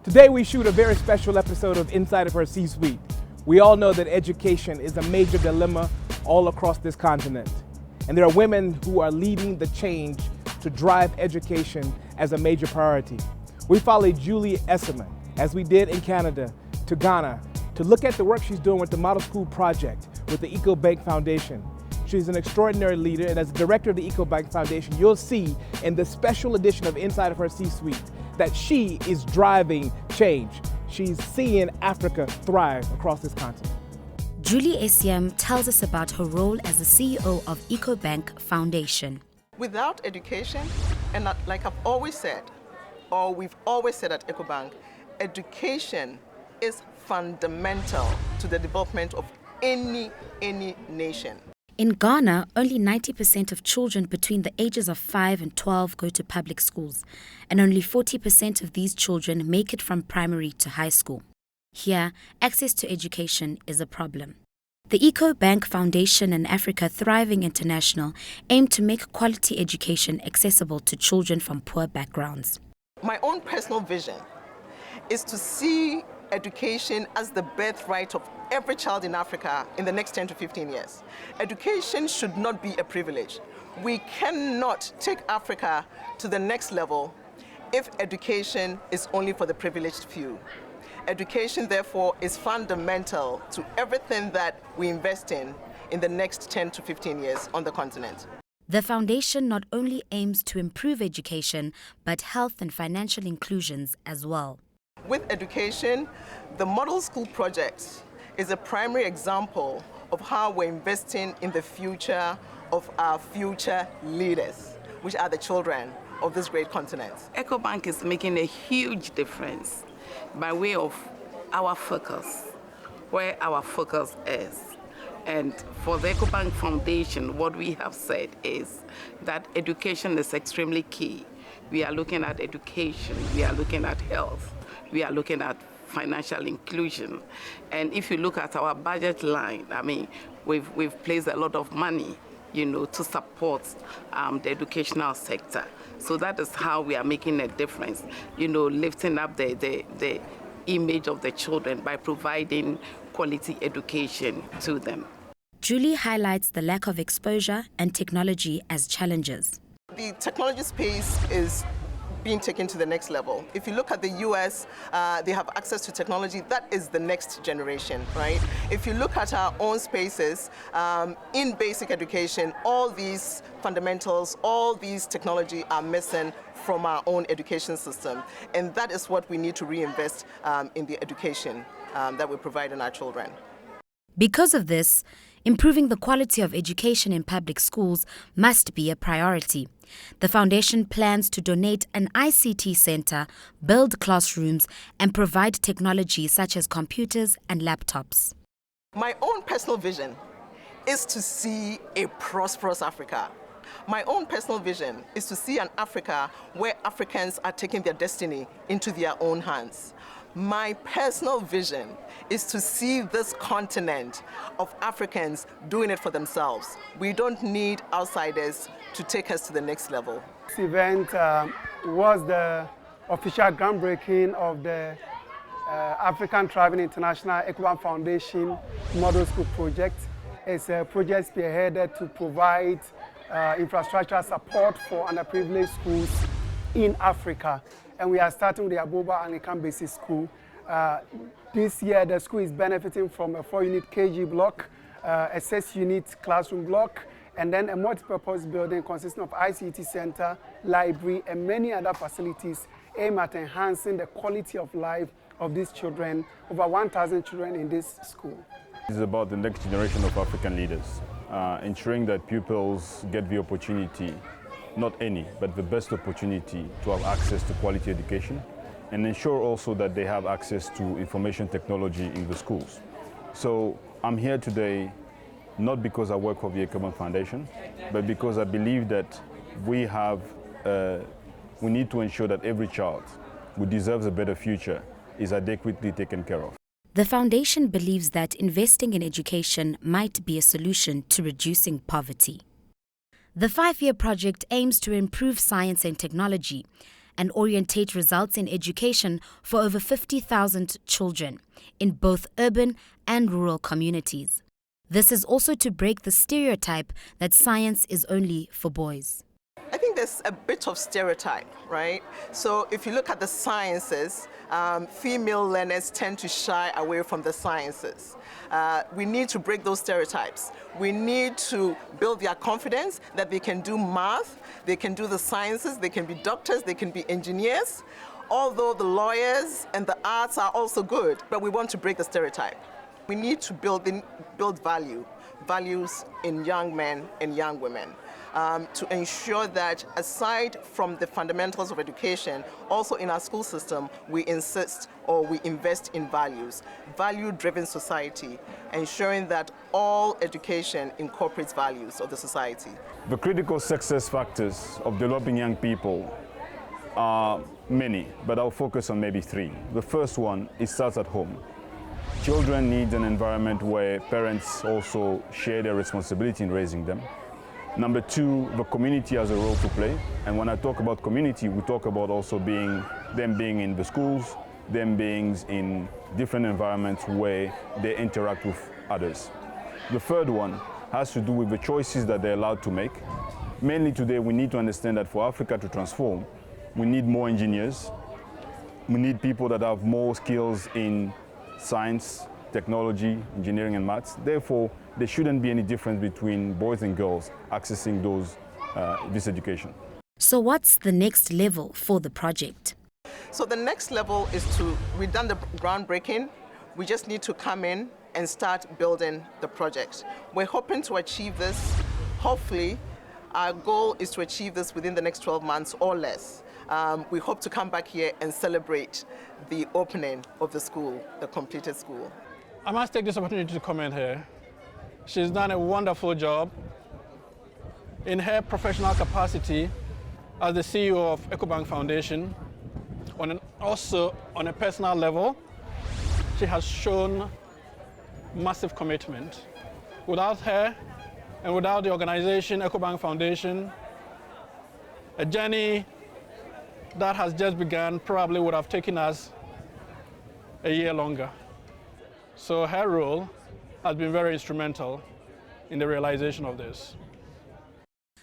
Today we shoot a very special episode of Inside of Her C-Suite. We all know that education is a major dilemma all across this continent. And there are women who are leading the change to drive education as a major priority. We followed Julie Essiam, as we did in Canada, to Ghana to look at the work she's doing with the Model School Project with the Ecobank Foundation. She's an extraordinary leader, and as director of the Ecobank Foundation, you'll see in the special edition of Inside of Her C-Suite that she is driving change. She's seeing Africa thrive across this continent. Julie Essiam tells us about her role as the CEO of Ecobank Foundation. Without education, and like I've always said, or we've always said at Ecobank, education is fundamental to the development of any nation. In Ghana, only 90% of children between the ages of 5 and 12 go to public schools, and only 40% of these children make it from primary to high school. Here, access to education is a problem. The Ecobank Foundation and Africa Thriving International aim to make quality education accessible to children from poor backgrounds. My own personal vision is to see education as the birthright of every child in Africa in the next 10 to 15 years. Education should not be a privilege. We cannot take Africa to the next level if education is only for the privileged few. Education, therefore, is fundamental to everything that we invest in the next 10 to 15 years on the continent. The foundation not only aims to improve education, but health and financial inclusions as well. With education, the Model School Project is a primary example of how we're investing in the future of our future leaders, which are the children of this great continent. Ecobank is making a huge difference by way of our focus, where our focus is. And for the Ecobank Foundation, what we have said is that education is extremely key. We are looking at education, we are looking at health, we are looking at financial inclusion. And if you look at our budget line, I mean, we've placed a lot of money, to support the educational sector. So that is how we are making a difference, lifting up the image of the children by providing quality education to them. Julie highlights the lack of exposure and technology as challenges. The technology space is being taken to the next level. If you look at the US, they have access to technology. That is the next generation, right? If you look at our own spaces, in basic education, all these fundamentals, all these technology are missing from our own education system. And that is what we need to reinvest in the education that we provide in our children. Because of this, improving the quality of education in public schools must be a priority. The foundation plans to donate an ICT center, build classrooms, and provide technology such as computers and laptops. My own personal vision is to see a prosperous Africa. My own personal vision is to see an Africa where Africans are taking their destiny into their own hands. My personal vision is to see this continent of Africans doing it for themselves. We don't need outsiders to take us to the next level. This event was the official groundbreaking of the African Thriving International Ecobank Foundation Model School Project. It's a project spearheaded to provide infrastructure support for underprivileged schools in Africa. And we are starting with the Aboba Anglican Basic School. This year, the school is benefiting from a 4-unit KG block, a 6-unit classroom block, and then a multi-purpose building consisting of ICT center, library, and many other facilities aimed at enhancing the quality of life of these children, over 1,000 children in this school. This is about the next generation of African leaders, ensuring that pupils get the opportunity, not any, but the best opportunity to have access to quality education, and ensure also that they have access to information technology in the schools. So I'm here today not because I work for the Ecobank Foundation, but because I believe that we need to ensure that every child who deserves a better future is adequately taken care of. The foundation believes that investing in education might be a solution to reducing poverty. The 5-year project aims to improve science and technology and orientate results in education for over 50,000 children in both urban and rural communities. This is also to break the stereotype that science is only for boys. I think there's a bit of stereotype, right? So if you look at the sciences, female learners tend to shy away from the sciences. We need to break those stereotypes. We need to build their confidence that they can do math, they can do the sciences, they can be doctors, they can be engineers. Although the lawyers and the arts are also good, but we want to break the stereotype. We need to build values in young men and young women. To ensure that aside from the fundamentals of education, also in our school system, we insist or we invest in values, value-driven society, ensuring that all education incorporates values of the society. The critical success factors of developing young people are many, but I'll focus on maybe three. The first one, it starts at home. Children need an environment where parents also share their responsibility in raising them. Number two, the community has a role to play. And when I talk about community, we talk about also them being in the schools, them being in different environments where they interact with others. The third one has to do with the choices that they're allowed to make. Mainly today, we need to understand that for Africa to transform, we need more engineers. We need people that have more skills in science, technology, engineering, and maths. Therefore, there shouldn't be any difference between boys and girls accessing this education. So what's the next level for the project? So the next level is we've done the groundbreaking. We just need to come in and start building the project. We're hoping to achieve this. Hopefully, our goal is to achieve this within the next 12 months or less. We hope to come back here and celebrate the opening of the school, the completed school. I must take this opportunity to comment here. She's done a wonderful job in her professional capacity as the CEO of Ecobank Foundation. Also on a personal level, she has shown massive commitment. Without her and without the organization Ecobank Foundation, a journey that has just begun probably would have taken us a year longer. So her role has been very instrumental in the realization of this.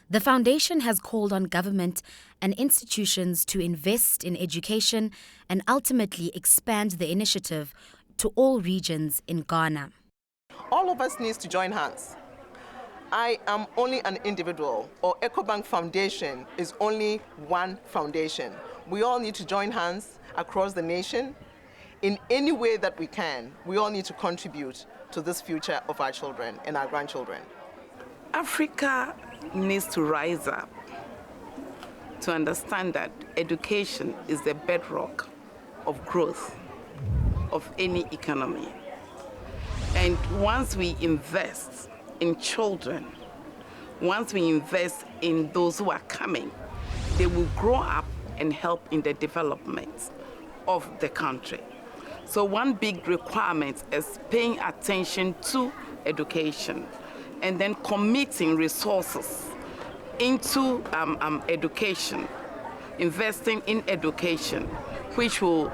The foundation has called on government and institutions to invest in education and ultimately expand the initiative to all regions in Ghana. All of us need to join hands. I am only an individual, or Ecobank Foundation is only one foundation. We all need to join hands across the nation. In any way that we can, we all need to contribute to this future of our children and our grandchildren. Africa needs to rise up to understand that education is the bedrock of growth of any economy. And once we invest in children, once we invest in those who are coming, they will grow up and help in the development of the country. So one big requirement is paying attention to education and then committing resources into education, investing in education, which will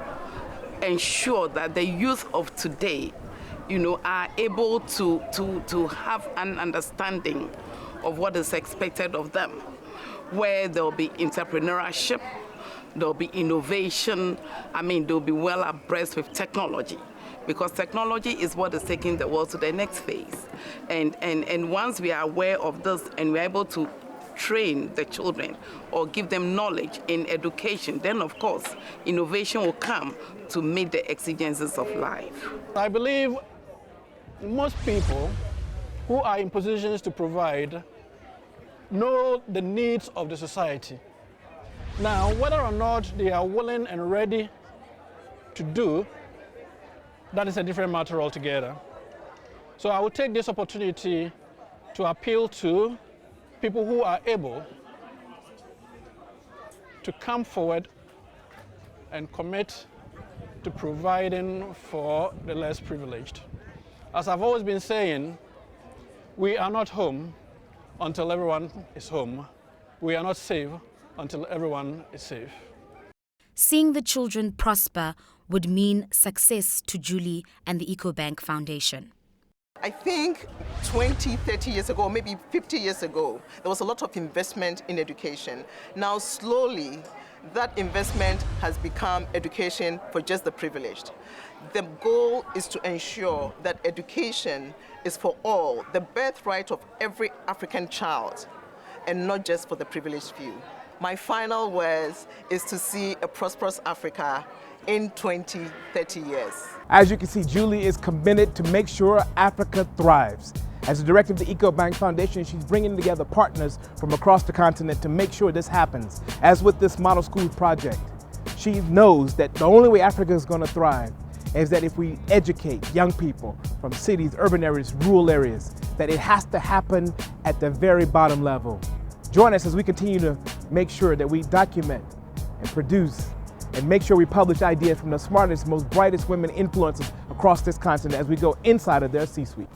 ensure that the youth of today, are able to have an understanding of what is expected of them, where there'll be entrepreneurship, there'll be innovation. They'll be well abreast with technology, because technology is what is taking the world to the next phase. And once we are aware of this and we're able to train the children or give them knowledge in education, then of course innovation will come to meet the exigencies of life. I believe most people who are in positions to provide know the needs of the society. Now, whether or not they are willing and ready to do, that is a different matter altogether. So I will take this opportunity to appeal to people who are able to come forward and commit to providing for the less privileged. As I've always been saying, we are not home until everyone is home. We are not safe until everyone is safe. seeing the children prosper would mean success to Julie and the Ecobank Foundation. I think 20, 30 years ago, maybe 50 years ago, there was a lot of investment in education. Now, slowly, that investment has become education for just the privileged. The goal is to ensure that education is for all, the birthright of every African child, and not just for the privileged few. My final words is to see a prosperous Africa in 20, 30 years. As you can see, Julie is committed to make sure Africa thrives. As the director of the Ecobank Foundation, she's bringing together partners from across the continent to make sure this happens. As with this model school project, she knows that the only way Africa is going to thrive is that if we educate young people from cities, urban areas, rural areas, that it has to happen at the very bottom level. Join us as we continue to make sure that we document and produce and make sure we publish ideas from the smartest, most brightest women influencers across this continent as we go inside of their C-suite.